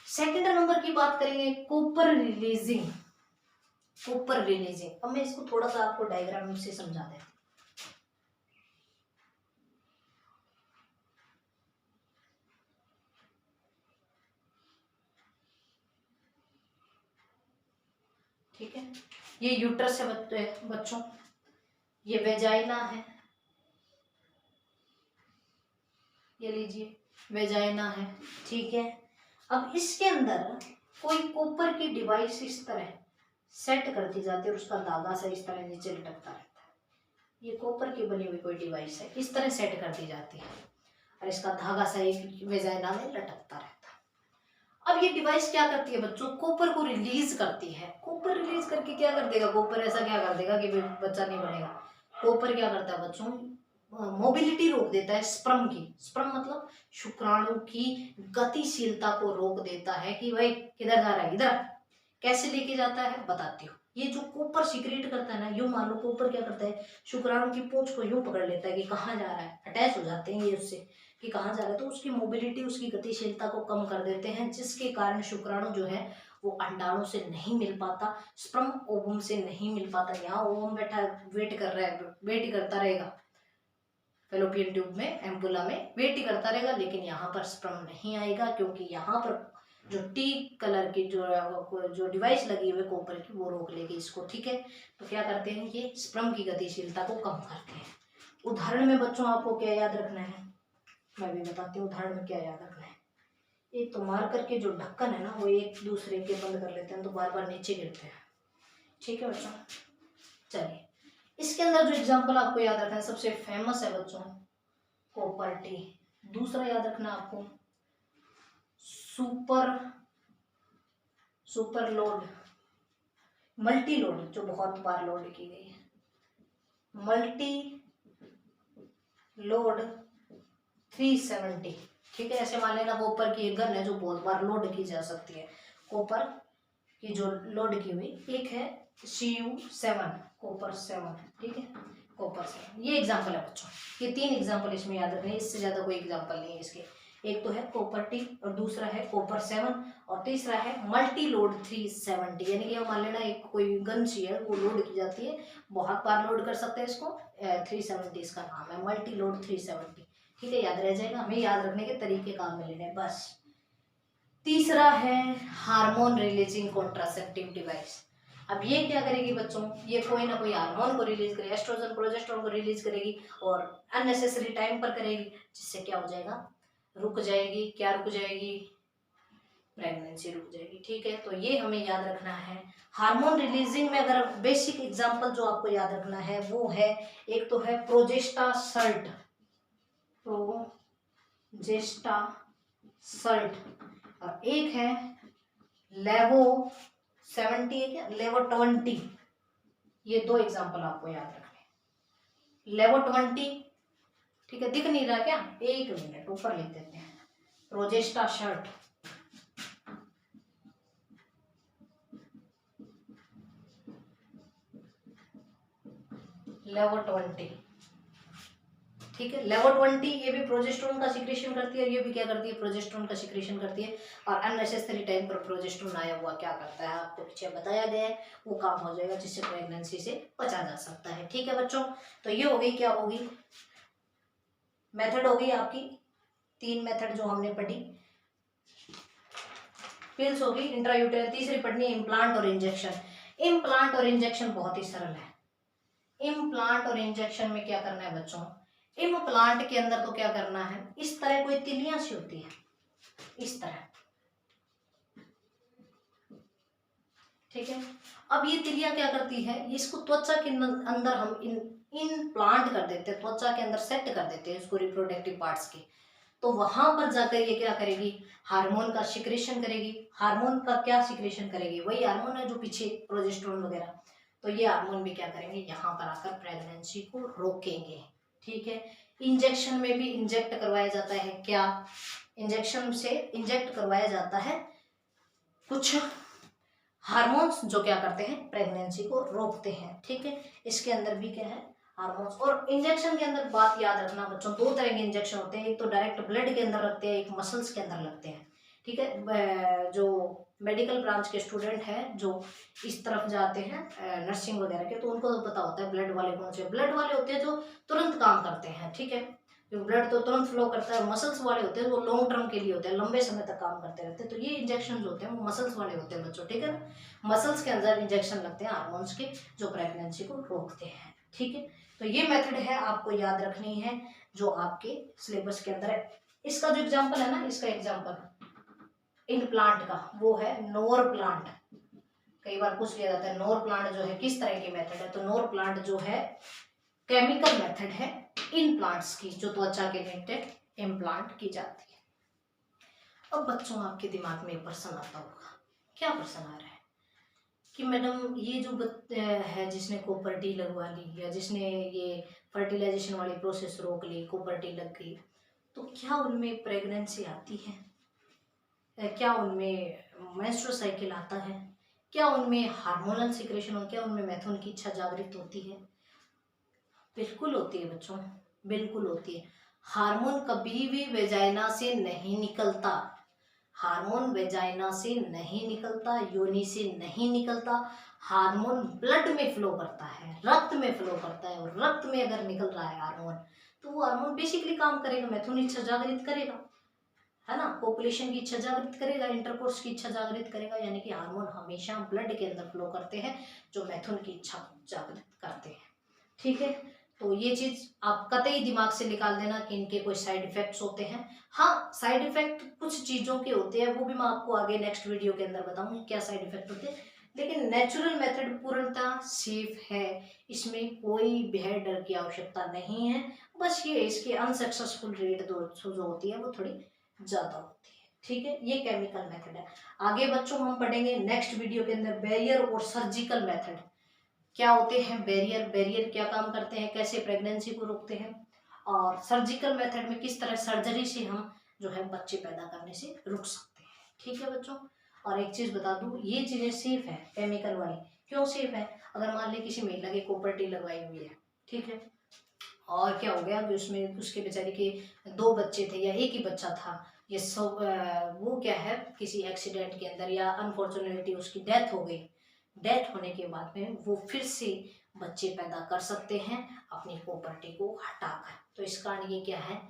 सेकेंड नंबर की बात करेंगे, कूपर रिलीजिंग। कूपर रिलीजिंग, अब मैं इसको थोड़ा सा आपको डायग्राम से समझा दें। ठीक है। ये यूट्रस है बच्चों, ये वेजाइना है, ये लीजिए वेजाइना है। ठीक है। अब इसके अंदर कोई कॉपर की डिवाइस इस तरह सेट कर दी जाती है और उसका धागा से इस तरह नीचे लटकता रहता है। ये कॉपर की बनी हुई कोई डिवाइस है, इस तरह सेट कर दी जाती है और इसका धागा सा एक वेजाइना में लटकता रहता है। अब ये डिवाइस क्या करती है बच्चों, कॉपर को रिलीज करती है। कॉपर रिलीज करके क्या कर देगा, कॉपर ऐसा क्या कर देगा कि बच्चा नहीं बनेगा। कॉपर क्या करता है बच्चों, मोबिलिटी रोक देता है स्पर्म की। स्पर्म मतलब शुक्राणु की गतिशीलता को रोक देता है कि भाई किधर जा रहा है, इधर। कैसे लेके जाता है बताती हूँ। ये जो कॉपर सीक्रेट करता है ना, यूं मान लो कॉपर क्या करता है, शुक्राणु की पूंछ को यूं पकड़ लेता है कि कहाँ जा रहा है, अटैच हो जाते हैं ये उससे कि कहाँ जा रहा है। तो उसकी मोबिलिटी, उसकी गतिशीलता को कम कर देते हैं, जिसके कारण शुक्राणु जो है वो अंडाणु से नहीं मिल पाता, स्पर्म ओवम से नहीं मिल पाता। यहाँ ओवम बैठा वेट कर रहा है, वेट करता रहेगा फेलोपियन ट्यूब में, एम्पुला में वेट ही करता रहेगा, लेकिन यहाँ पर स्पर्म नहीं आएगा क्योंकि यहाँ पर जो टी कलर की जो डिवाइस लगी हुई है कॉपर की, वो रोक लेगी इसको। ठीक है। तो क्या करते हैं, ये स्पर्म की गतिशीलता को कम करते हैं। उदाहरण में बच्चों आपको क्या याद रखना है, मैं भी बताती हूँ उदाहरण में क्या याद रखना है। एक तो मार्कर के जो ढक्कन है ना, वो एक दूसरे के बंद कर लेते हैं तो बार बार नीचे गिरते हैं। ठीक है बच्चों। चलिए, इसके अंदर जो एग्जाम्पल आपको याद रखना है, सबसे फेमस है बच्चों कॉपर टी। दूसरा याद रखना आपको सुपर लोड, मल्टी लोड जो बहुत बार लोड की गई है, मल्टी लोड 370। ठीक है। ऐसे मान लेना कॉपर की एक गन है जो बहुत बार लोड की जा सकती है, कॉपर की जो लोड की हुई। एक है Cu7, कॉपर 7। ठीक है, कॉपर 7। ये एग्जाम्पल है बच्चों, ये 3 एग्जाम्पल इसमें याद रखने, इससे ज्यादा कोई एग्जाम्पल नहीं है इसके। एक तो है कॉपर टी, और दूसरा है कॉपर 7, और तीसरा है मल्टी लोड 370। यानी कि मान लेना एक कोई गन सी है, वो लोड की जाती है, बहुत बार लोड कर सकते हैं इसको, 370 इसका नाम है, मल्टी लोड 370। ठीक है, याद रह जाएगा, हमें याद रखने के तरीके काम में लेने बस। तीसरा है हार्मोन रिलीजिंग कॉन्ट्रासेप्टिव डिवाइस। अब ये क्या करेगी बच्चों, ये कोई ना कोई हार्मोन को रिलीज करेगी, एस्ट्रोजन प्रोजेस्टेरोन को रिलीज करेगी और अननेसेसरी टाइम पर करेगी, जिससे क्या हो जाएगा, रुक जाएगी। क्या रुक जाएगी, प्रेगनेंसी रुक जाएगी। ठीक है। तो ये हमें याद रखना है। हार्मोन रिलीजिंग में अगर बेसिक एग्जांपल जो आपको याद रखना है वो है, एक तो है प्रोजेस्टासर्ट, और एक है लेवो 70 है क्या, लेवो 20। ये 2 एग्जांपल आपको याद रखने, लेवो 20। ठीक है, दिख नहीं रहा क्या, एक मिनट ऊपर लिख देते हैं, प्रोजेस्टासर्ट, लेवो 20। ठीक है, लेवो 20 ये भी प्रोजेस्टेरोन का सिक्रेशन करती है और ये भी क्या करती है, प्रोजेस्टेरोन का सिक्रेशन करती है। और अननेसेसरी टाइम पर प्रोजेस्टेरोन आया हुआ क्या करता है, आपको पीछे बताया गया है, वो काम हो जाएगा जिससे प्रेगनेंसी से बचा जा सकता है। ठीक है बच्चों, तो ये हो गई, क्या होगी, मेथड हो गई आपकी 3 मेथड जो हमने पढ़ी। पिल्स होगी, इंट्रायूटेरल, तीसरी पढ़नी है इम्प्लांट और इंजेक्शन। इम्प्लांट और इंजेक्शन बहुत ही सरल है। इम्प्लांट और इंजेक्शन में क्या करना है बच्चों, इम्प्लांट के अंदर तो क्या करना है, इस तरह कोई तिलियां सी होती है, इस तरह। ठीक है। अब ये तिलियां क्या करती है, इसको त्वचा के अंदर हम इन प्लांट कर देते हैं, त्वचा के अंदर सेट कर देते हैं इसको, रिप्रोडक्टिव पार्ट्स के। तो वहां पर जाकर ये क्या करेगी, हार्मोन का सिक्रेशन करेगी। हार्मोन का क्या सिक्रेशन करेगी, वही हार्मोन है जो पीछे प्रोजेस्टेरोन वगैरह, तो ये हार्मोन भी क्या करेंगे, यहाँ पर आकर प्रेगनेंसी को रोकेंगे। ठीक है, इंजेक्शन में भी इंजेक्ट करवाया जाता है, क्या इंजेक्शन से इंजेक्ट करवाया जाता है कुछ हार्मोन्स जो क्या करते हैं, प्रेगनेंसी को रोकते हैं। ठीक है, इसके अंदर भी क्या है, हार्मोन्स। और इंजेक्शन के अंदर बात याद रखना बच्चों, दो तरह के इंजेक्शन होते हैं, एक तो डायरेक्ट ब्लड के अंदर लगते हैं, एक मसल्स के अंदर लगते हैं। ठीक है, जो मेडिकल ब्रांच के स्टूडेंट हैं जो इस तरफ जाते हैं नर्सिंग वगैरह के, तो उनको तो पता होता है ब्लड वाले कौन से। ब्लड वाले होते हैं जो तुरंत काम करते हैं, ठीक है, जो ब्लड तो तुरंत फ्लो करता है। मसल्स वाले होते हैं वो लॉन्ग टर्म के लिए होते हैं, लंबे समय तक काम करते रहते हैं। तो ये इंजेक्शन जो होते हैं वो मसल्स वाले होते हैं बच्चों, ठीक है ना। मसल्स के अंदर इंजेक्शन लगते हैं हार्मोन्स के, जो प्रेगनेंसी को रोकते हैं। ठीक है, तो ये मेथड है, आपको याद रखनी है, जो आपके सिलेबस के अंदर है। इसका जो एग्जाम्पल है ना, इसका एग्जाम्पल इन प्लांट का वो है नोर प्लांट। कई बार पूछ लिया जाता है नोर प्लांट जो है किस तरह की मेथड है, तो नोर प्लांट जो है केमिकल मेथड है इन प्लांट्स की, जो त्वचा के रिलेटेड इम्प्लांट की जाती है। अब बच्चों आपके दिमाग में एक प्रश्न आता होगा, क्या प्रश्न आ रहा है कि मैडम ये जो है जिसने कॉपर टी लगवा ली, या जिसने ये फर्टिलाइजेशन वाली प्रोसेस रोक ली, कॉपर टी लग गई, तो क्या उनमें प्रेगनेंसी आती है? क्या उनमें मेंस्ट्रुअल साइकिल आता है? क्या उनमें हार्मोनल सिक्रेशन हो, क्या उनमें मैथुन की इच्छा जागृत होती है? बिल्कुल होती है बच्चों, बिल्कुल होती है। हार्मोन कभी भी वेजाइना से नहीं निकलता, हार्मोन वेजाइना से नहीं निकलता, योनि से नहीं निकलता। हार्मोन ब्लड में फ्लो करता है, रक्त में फ्लो करता है, और रक्त में अगर निकल रहा है हार्मोन, तो वो हार्मोन बेसिकली काम करेगा, मैथुन इच्छा जागृत करेगा, है ना, पॉपुलेशन की इच्छा जागृत करेगा, इंटरकोर्स की इच्छा जागृत करेगा। यानी कि हार्मोन हमेशा ब्लड के अंदर फ्लो करते हैं, जो मैथुन की इच्छा जागृत करते हैं। ठीक है, तो ये चीज आप कतई दिमाग से निकाल देना कि इनके कोई साइड इफेक्ट्स होते हैं। हाँ, साइड इफेक्ट कुछ चीजों के होते हैं, वो भी मैं आपको आगे नेक्स्ट वीडियो के अंदर बताऊंगी क्या साइड इफेक्ट होते हैं। लेकिन नेचुरल मेथड पूर्णतः सेफ है, इसमें कोई भय डर की आवश्यकता नहीं है। बस ये इसकी अनसक्सेसफुल रेट जो होती है वो थोड़ी ज्यादा होती है। ठीक है, ये केमिकल मेथड है। आगे बच्चों हम पढ़ेंगे नेक्स्ट वीडियो के अंदर बैरियर और सर्जिकल मेथड क्या होते हैं। बैरियर, बैरियर क्या काम करते हैं, कैसे प्रेगनेंसी को रोकते हैं, और सर्जिकल मेथड में किस तरह सर्जरी से हम जो है बच्चे पैदा करने से रुक सकते हैं। ठीक है बच्चों, और एक चीज बता दूं, ये चीजें सेफ है केमिकल वाली। क्यों सेफ है? अगर मान ली किसी महिला की कॉपर टी लगवाई हुई है, ठीक है, और क्या हो गया कि उसमें उसके बेचारे के 2 बच्चे थे या एक ही बच्चा था, ये सब वो क्या है किसी एक्सीडेंट के अंदर या अनफॉर्चुनेटली उसकी डेथ हो गई। डेथ होने के बाद में वो फिर से बच्चे पैदा कर सकते हैं अपनी प्रॉपर्टी को हटाकर। तो इस कारण ये क्या है,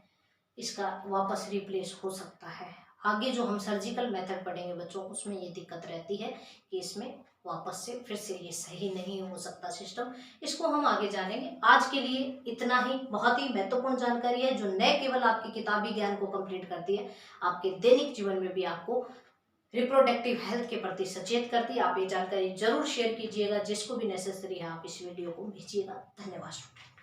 इसका वापस रिप्लेस हो सकता है। आगे जो हम सर्जिकल मेथड पढ़ेंगे बच्चों, उसमें ये दिक्कत रहती है कि इसमें वापस से फिर से ये सही नहीं हो सकता सिस्टम। इसको हम आगे जानेंगे। आज के लिए इतना ही। बहुत ही महत्वपूर्ण जानकारी है जो न केवल आपके किताबी ज्ञान को कंप्लीट करती है, आपके दैनिक जीवन में भी आपको रिप्रोडक्टिव हेल्थ के प्रति सचेत करती है। आप ये जानकारी जरूर शेयर कीजिएगा, जिसको भी नेसेसरी है आप इस वीडियो को भेजिएगा। धन्यवाद स्टूडेंट।